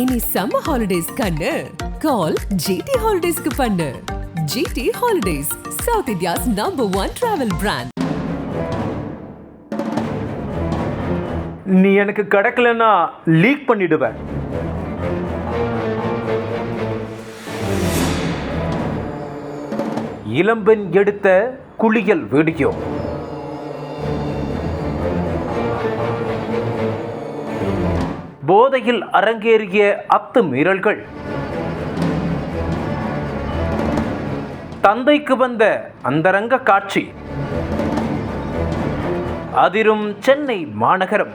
இனி summer holidays கண்ணு கால் GT ஹாலிடேஸ்க்கு பண்ணு. GT holidays, south India's #1 travel brand. நீ எனக்கு கிடைக்கலன்னா லீக் பண்ணிடுவேன். இளம்பெண் எடுத்த குளியல் வீடியோ. போதையில் அரங்கேறிய அத்துமீறல்கள். தந்தைக்கு வந்த அந்தரங்க காட்சி. அதிரும் சென்னை மாநகரம்.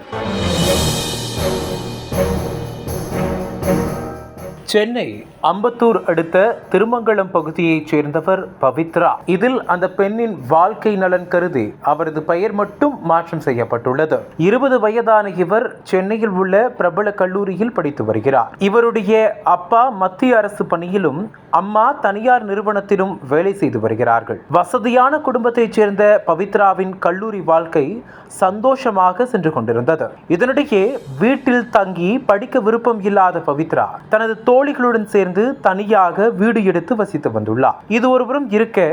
சென்னை அம்பத்தூர் அடுத்த திருமங்கலம் பகுதியைச் சேர்ந்தவர் பவித்ரா. இதில் அந்த பெண்ணின் வாழ்க்கை நலன் கருதி அவரது பெயர் மட்டும் மாற்றம் செய்யப்பட்டுள்ளது. 20 வயதான இவர் சென்னையில் உள்ள பிரபல கல்லூரியில் படித்து வருகிறார். இவருடைய அப்பா மத்திய அரசு பணியிலும் அம்மா தனியார் நிறுவனத்திலும் வேலை செய்து வருகிறார்கள். வசதியான குடும்பத்தைச் சேர்ந்த பவித்ராவின் கல்லூரி வாழ்க்கை சந்தோஷமாக சென்று கொண்டிருந்தது. இதனிடையே வீட்டில் தங்கி படிக்க விருப்பம் இல்லாத பவித்ரா தனது தோழிகளுடன் சேர்ந்து தனியாக வீடு எடுத்து வசித்து வந்துள்ளார். இது ஒருபுறம் இருக்க,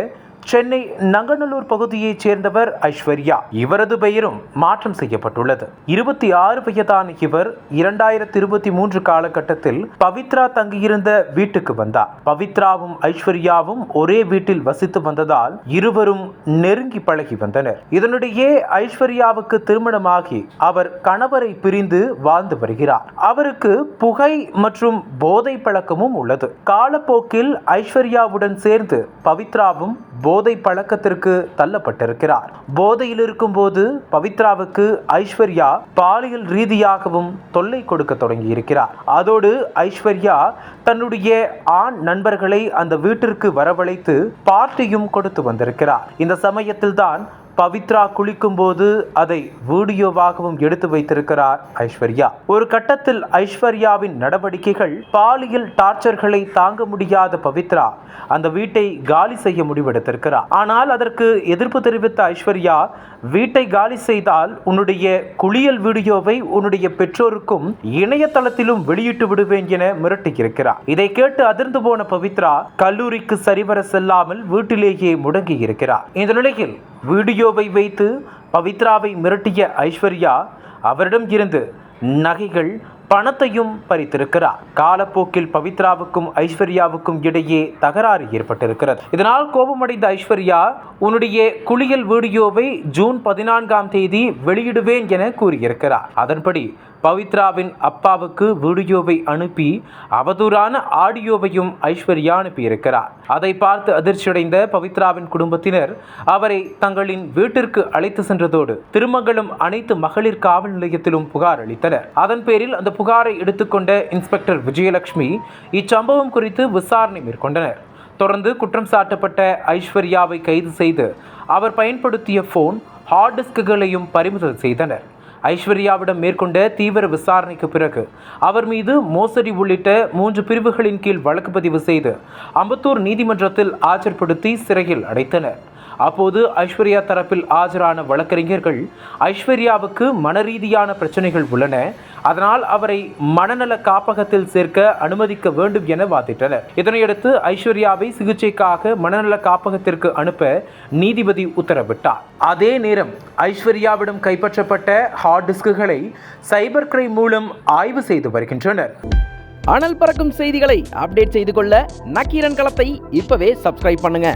சென்னை நங்கநல்லூர் பகுதியைச் சேர்ந்தவர் ஐஸ்வர்யா. இவரது பெயரும் மாற்றம் செய்யப்பட்டுள்ளது. 26 வயதான இவர் 2023 காலகட்டத்தில் பவித்ரா தங்கியிருந்த வீட்டுக்கு வந்தார். பவித்ராவும் ஐஸ்வர்யாவும் ஒரே வீட்டில் வசித்து வந்ததால் இருவரும் நெருங்கி பழகி வந்தனர். இதனிடையே ஐஸ்வர்யாவுக்கு திருமணமாகி அவர் கணவரை பிரிந்து வாழ்ந்து வருகிறார். அவருக்கு புகை மற்றும் போதை பழக்கமும் உள்ளது. காலப்போக்கில் ஐஸ்வர்யாவுடன் சேர்ந்து பவித்ராவும் போதை பழக்கத்திற்கு தள்ளப்பட்டிருக்கிறார். போதையில் இருக்கும் போது பவித்ராவுக்கு ஐஸ்வர்யா பாலியல் ரீதியாகவும் தொல்லை கொடுக்க தொடங்கி இருக்கிறார். அதோடு ஐஸ்வர்யா தன்னுடைய ஆண் நண்பர்களை அந்த வீட்டிற்கு வரவழைத்து பார்ட்டியும் கொடுத்து வந்திருக்கிறார். இந்த சமயத்தில் தான் பவித்ரா குளிக்கும் போது அதை வீடியோவாகவும் எடுத்து வைத்திருக்கிறார் ஐஸ்வர்யா. ஒரு கட்டத்தில் ஐஸ்வர்யாவின் நடவடிக்கைகள் பாலியல் டார்ச்சர்களை தாங்க முடியாத பவித்ரா அந்த வீட்டை காலி செய்ய முடிவெடுத்திருக்கிறார். ஆனால் அதற்கு எதிர்ப்பு தெரிவித்த ஐஸ்வர்யா, வீட்டை காலி செய்தால் உன்னுடைய குளியல் வீடியோவை உன்னுடைய பெற்றோருக்கும் இணையதளத்திலும் வெளியிட்டு விடுவேன் என மிரட்டியிருக்கிறார். இதை கேட்டு அதிர்ந்து போன பவித்ரா கல்லூரிக்கு சரிவர செல்லாமல் வீட்டிலேயே முடங்கி இருக்கிறார். இந்த நிலையில் வீடியோவை வைத்து பவித்ராவை மிரட்டிய ஐஸ்வர்யா அவரிடம் இருந்து நகைகள், பணத்தையும் பறித்திருக்கிறார். காலப்போக்கில் பவித்ராவுக்கும் ஐஸ்வர்யாவுக்கும் இடையே தகராறு ஏற்பட்டிருக்கிறது. இதனால் கோபமடைந்த ஐஸ்வர்யா, உன்னுடைய குளியல் வீடியோவை ஜூன் 14ஆம் தேதி வெளியிடுவேன் என கூறியிருக்கிறார். அதன்படி பவித்ராவின் அப்பாவுக்கு வீடியோவை அனுப்பி அவதூறான ஆடியோவையும் ஐஸ்வர்யா அனுப்பியிருக்கிறார். அதை பார்த்து அதிர்ச்சியடைந்த பவித்ராவின் குடும்பத்தினர் அவரை தங்களின் வீட்டிற்கு அழைத்து சென்றதோடு திருமங்கலம் அனைத்து மகளிர் காவல் நிலையத்திலும் புகார் அளித்தனர். அதன் பேரில் அந்த புகாரை எடுத்துக்கொண்ட இன்ஸ்பெக்டர் விஜயலட்சுமி இச்சம்பவம் குறித்து விசாரணை மேற்கொண்டனர். தொடர்ந்து குற்றம் சாட்டப்பட்ட ஐஸ்வர்யாவை கைது செய்து அவர் பயன்படுத்திய போன், ஹார்ட் டிஸ்குகளையும் பறிமுதல் செய்தனர். ஐஸ்வர்யாவிடம் மேற்கொண்ட தீவிர விசாரணைக்கு பிறகு அவர் மீது மோசடி உள்ளிட்ட 3 பிரிவுகளின் கீழ் வழக்கு பதிவு செய்து அம்பத்தூர் நீதிமன்றத்தில் ஆஜர்படுத்தி சிறையில் அடைத்தனர். அப்போது ஐஸ்வர்யா தரப்பில் ஆஜரான வழக்கறிஞர்கள், ஐஸ்வர்யாவுக்கு மனரீதியான பிரச்சனைகள் உள்ளன, அதனால் அவரை மனநல காப்பகத்தில் சேர்க்க அனுமதிக்க வேண்டும் என வாதிட்டனர். இதனையடுத்து ஐஸ்வர்யாவை சிகிச்சைக்காக மனநல காப்பகத்திற்கு அனுப்ப நீதிபதி உத்தரவிட்டார். அதே நேரம் ஐஸ்வர்யாவிடம் கைப்பற்றப்பட்ட ஹார்ட் டிஸ்குகளை சைபர் கிரைம் மூலம் ஆய்வு செய்து வருகின்றனர். அனல் பறக்கும் செய்திகளை அப்டேட் செய்து கொள்ள நக்கீரன் களத்தை இப்பவே சப்ஸ்கிரைப் பண்ணுங்க.